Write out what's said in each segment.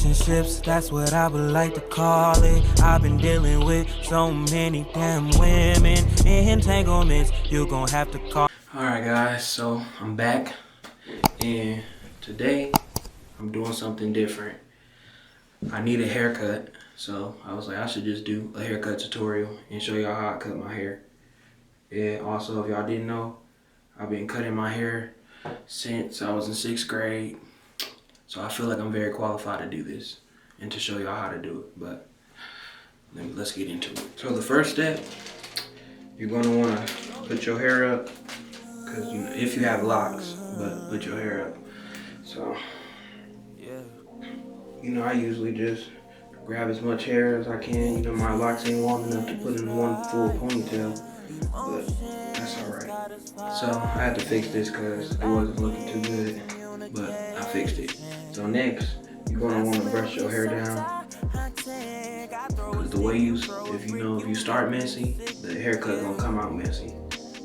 Relationships, that's what I would like to call it. I've been dealing with so many damn women. Entanglements, you gon' have to call. Alright guys, so I'm back, and today I'm doing something different. I need a haircut, so I was like I should just do a haircut tutorial and show y'all how I cut my hair. And also, if y'all didn't know, I've been cutting my hair since I was in 6th grade. So I feel like I'm very qualified to do this and to show y'all how to do it. But let's get into it. So the first step, you're gonna wanna put your hair up, because if you have locks, but put your hair up. So, I usually just grab as much hair as I can. My locks ain't long enough to put in one full ponytail, but that's alright. So I had to fix this because it wasn't looking too good, but I fixed it. So next, you're gonna want to brush your hair down, because the way if you start messy, the haircut gonna come out messy.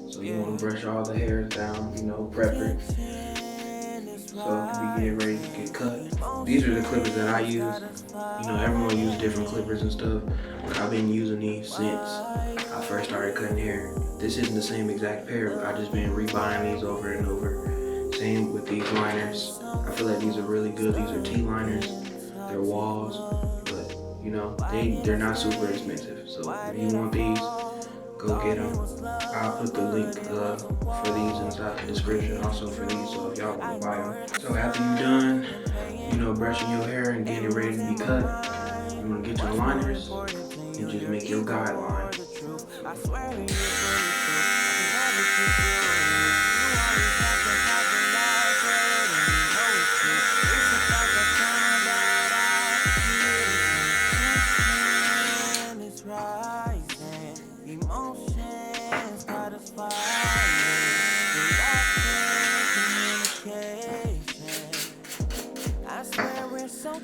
So you want to brush all the hairs down, prep it, so we get ready to get cut. These are the clippers that I use. Everyone uses different clippers and stuff, but I've been using these since I first started cutting hair. This isn't the same exact pair, but I've just been rebuying these over and over. Same with these liners. I feel like these are really good. These are T-liners. They're walls, but they're not super expensive. So if you want these, go get them. I'll put the link for these inside the description, also for these, so if y'all want to buy them. So after you're done, brushing your hair and getting it ready to be cut, you want to get your liners and just make your guideline.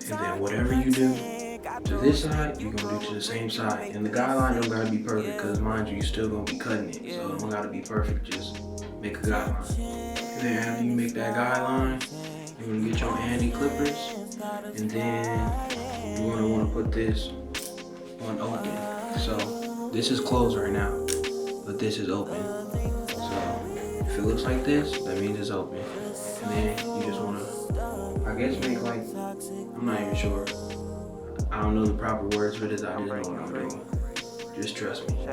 And then whatever you do to this side, you're gonna do to the same side. And the guideline don't gotta be perfect, because mind you, you're still gonna be cutting it. So it don't gotta be perfect, just make a guideline. And then after you make that guideline, you're gonna get your handy clippers, and then you're gonna wanna put this on open. So this is closed right now, but this is open. So if it looks like this, that means it's open. And then you just wanna, I guess, make like, I'm not even sure. I don't know the proper words for this. I just know what I'm doing. Just trust me. So.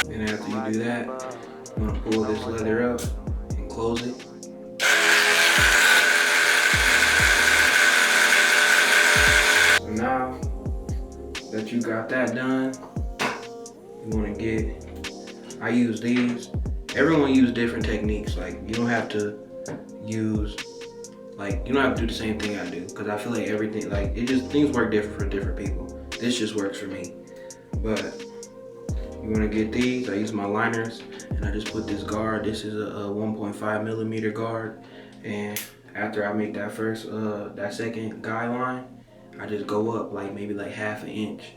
And after you do that, you want to pull this leather up and close it. So now that you got that done, you want to get, I use these. Everyone uses different techniques. Like, you don't have to use, you don't have to do the same thing I do, because I feel like everything, things work different for different people. This just works for me. But you want to get these. I use my liners, and I just put this guard. This is a 1.5 millimeter guard. And after I make that second guideline, I just go up maybe half an inch.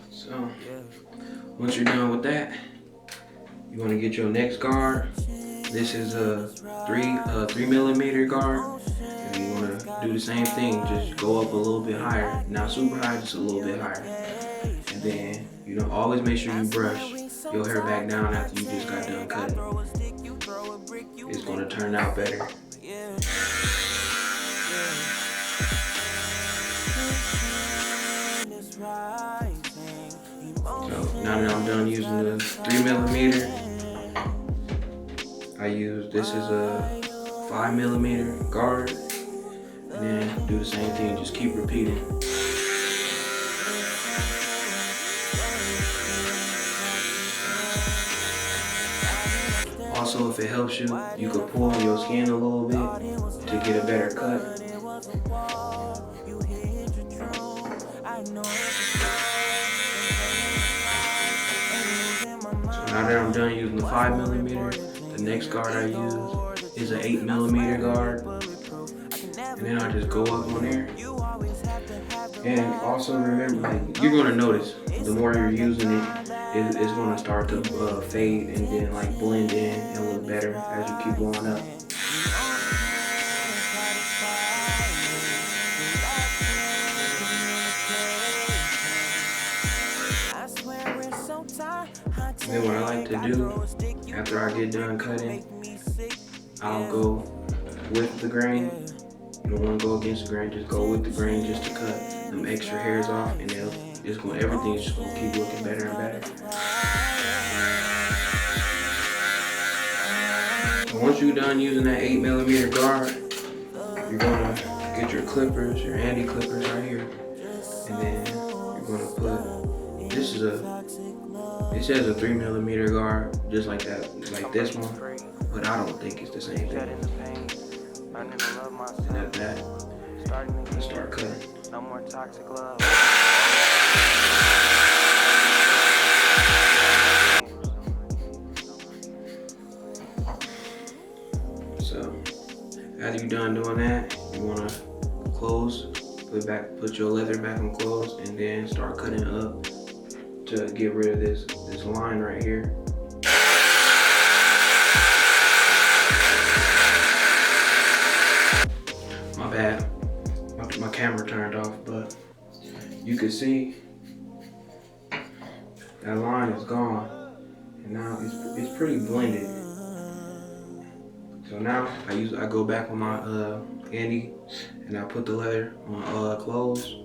So once you're done with that, you want to get your next guard. This is a 3 millimeter guard. And you want to do the same thing, just go up a little bit higher. Not super high, just a little bit higher. And then always make sure you brush your hair back down after you just got done cutting. It's going to turn out better. So now that I'm done using the 3 millimeter, this is a 5 millimeter guard, and then do the same thing, just keep repeating. Also, if it helps you, you could pull on your skin a little bit to get a better cut. So now that I'm done using the 5 millimeter, the next guard I use is an 8 millimeter guard. And then I just go up on there And also remember, like, you're gonna notice the more you're using it, it's gonna start to fade and then like blend in and look better as you keep going up. Then what I like to do after I get done cutting, I'll go with the grain. You don't want to go against the grain, just go with the grain just to cut them extra hairs off, and everything's just gonna keep looking better and better. So once you're done using that 8mm guard, you're gonna get your clippers, your Andy clippers right here, and then you're gonna put, it says a 3mm guard, just like that, like this one, but I don't think it's the same thing. And at that, let's start cutting. No more toxic love. So, after you're done doing that, you wanna close, put your leather back on close, and then start cutting up to get rid of this line right here. My bad, my camera turned off, but you can see that line is gone, and now it's pretty blended. So now I go back with my Andy, and I put the leather on close,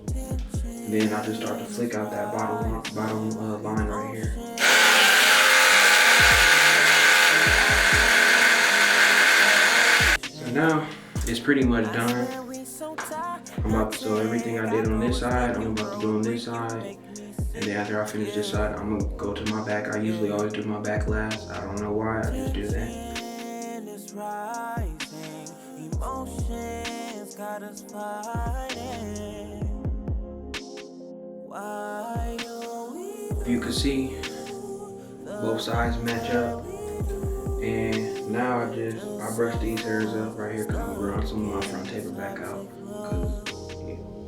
and then I just start to flick out that bottom line right here. So now it's pretty much done. So everything I did on this side, I'm about to do on this side. And then after I finish this side, I'm gonna go to my back. I usually always do my back last. I don't know why, I just do that. You can see both sides match up. And now I brush these hairs up right here, because I'm gonna run some of my front taper back out. Cause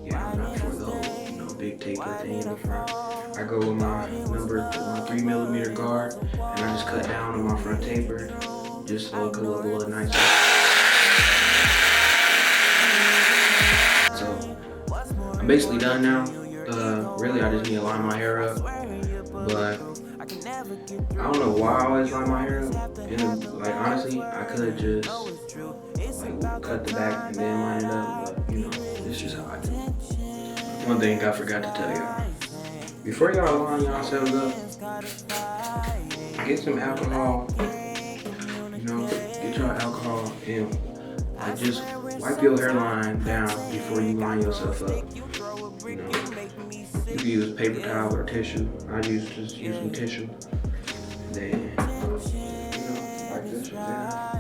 yeah, I'm not for the whole big taper thing in the front. I go with my 3mm guard, and I just cut down on my front taper, just so it could look a little nicer. So I'm basically done now. Really, I just need to line my hair up, but I don't know why I always line my hair up. Like honestly, I could just like cut the back and then line it up, but it's just how I do it. One thing I forgot to tell y'all: before y'all line yourselves up, get some alcohol. Get your alcohol and like just wipe your hairline down before you line yourself up. You can use paper towel or tissue. I just use some tissue. And then, like this down.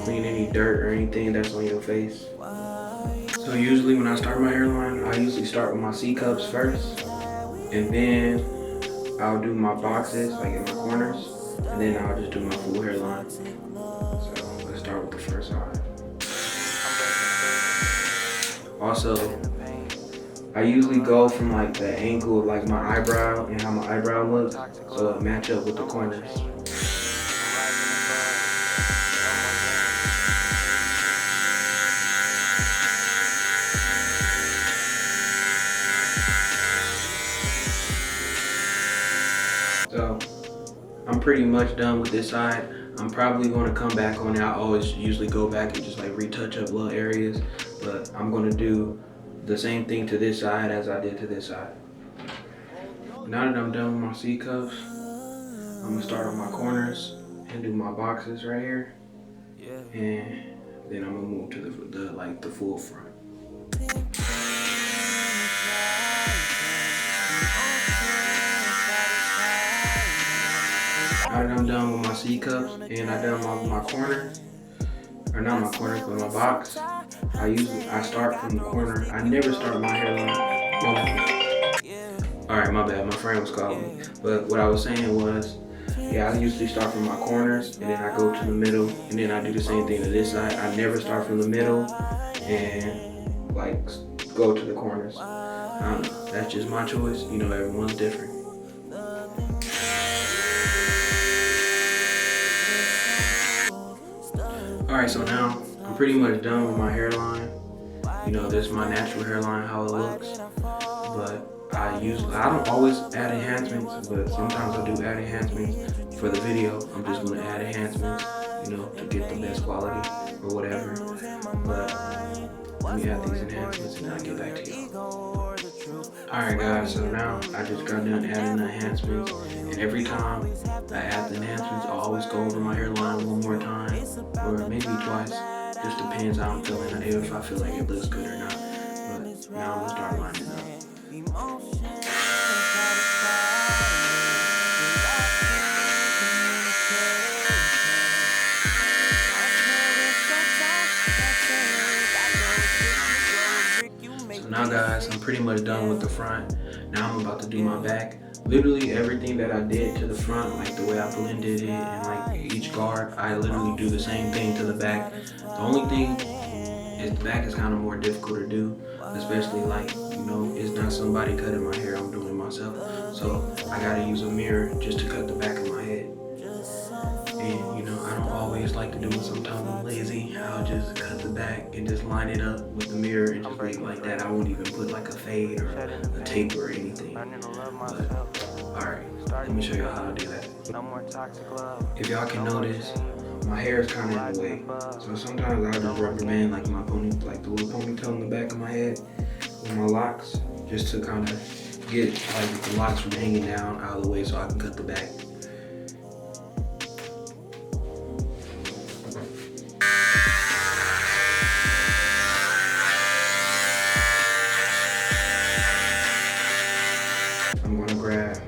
Clean any dirt or anything that's on your face. So usually when I start my hairline, I usually start with my C cups first, and then I'll do my boxes like in my corners, and then I'll just do my full hairline. So let's start with the first side. Also, I usually go from like the angle of like my eyebrow and how my eyebrow looks, so it match up with the corners. So I'm pretty much done with this side. I'm probably going to come back on it. I always usually go back and just like retouch up little areas, but I'm going to do the same thing to this side as I did to this side. Now that I'm done with my C cuffs, I'm going to start on my corners and do my boxes right here, and then I'm going to move to the full front. Now that I'm done with my C cups and I done my corner, or not my corners, but my box, I start from the corner. I never start my hairline. Alright, my bad, my friend was calling me. But what I was saying was, Yeah, I usually start from my corners and then I go to the middle and then I do the same thing to this side. I never start from the middle and like go to the corners. I don't know. That's just my choice. You know, everyone's different. Alright, so now I'm pretty much done with my hairline. You know, this is my natural hairline, how it looks. But I don't always add enhancements, but sometimes I do add enhancements. For the video, I'm just gonna add enhancements, you know, to get the best quality or whatever. But let me add these enhancements and then I'll get back to y'all. Alright guys, so now I just got done adding the enhancements, and every time I add the enhancements, I always go over my hairline one more time, or maybe twice. Just depends how I'm feeling, if I feel like it looks good or not. But now I'm gonna start lining up. So now guys, I'm pretty much done with the front. Now I'm about to do my back. Literally everything that I did to the front, like the way I blended it and like each guard, I literally do the same thing to the back. The only thing is the back is kind of more difficult to do, especially like, you know, it's not somebody cutting my hair, I'm doing it myself. So I gotta use a mirror just to cut the back of my head. And you know, I don't always like to do it. Sometimes I'm lazy. I'll just cut the back and just line it up with the mirror and just leave it like that. I won't even put like a fade or a tape or anything. But alright, let me show you how to do that. If y'all can notice, my hair is kind of in the way. So sometimes I'll just rubber band like my like the little ponytail in the back of my head with my locks, just to kind of get like the locks from hanging down out of the way so I can cut the back. I'm gonna grab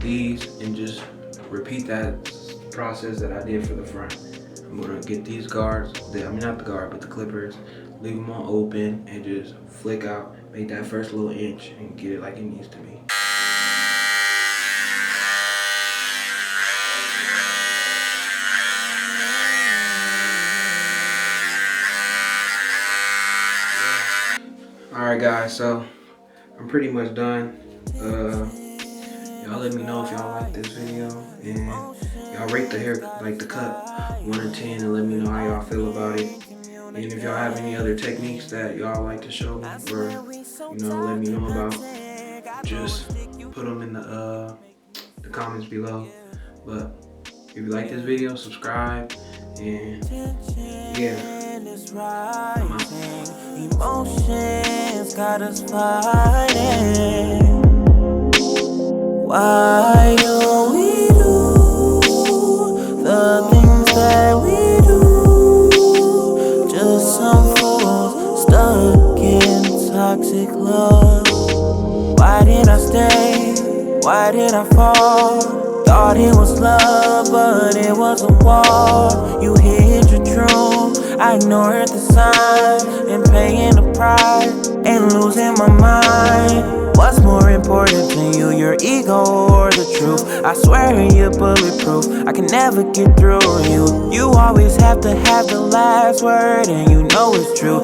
these and just repeat that process that I did for the front. I'm gonna get these guards, not the guard, but the clippers, leave them on open and just flick out, make that first little inch and get it like it needs to be. Alright guys, so I'm pretty much done. Y'all let me know if y'all like this video, and y'all rate the hair, like the cut, 1 to 10, and let me know how y'all feel about it. And if y'all have any other techniques that y'all like to show me, or you know, let me know about, just put them in the comments below. But if you like this video, subscribe, and yeah. Emotions got us fighting. Why do we do the things that we do? Just some fools stuck in toxic love. Why did I stay? Why did I fall? Thought it was love, but it was a wall. You hid your truth, I ignored the signs, and paying the price and losing my mind. What's more important to you, your ego or the truth? I swear you're bulletproof, I can never get through you. You always have to have the last word, and you know it's true.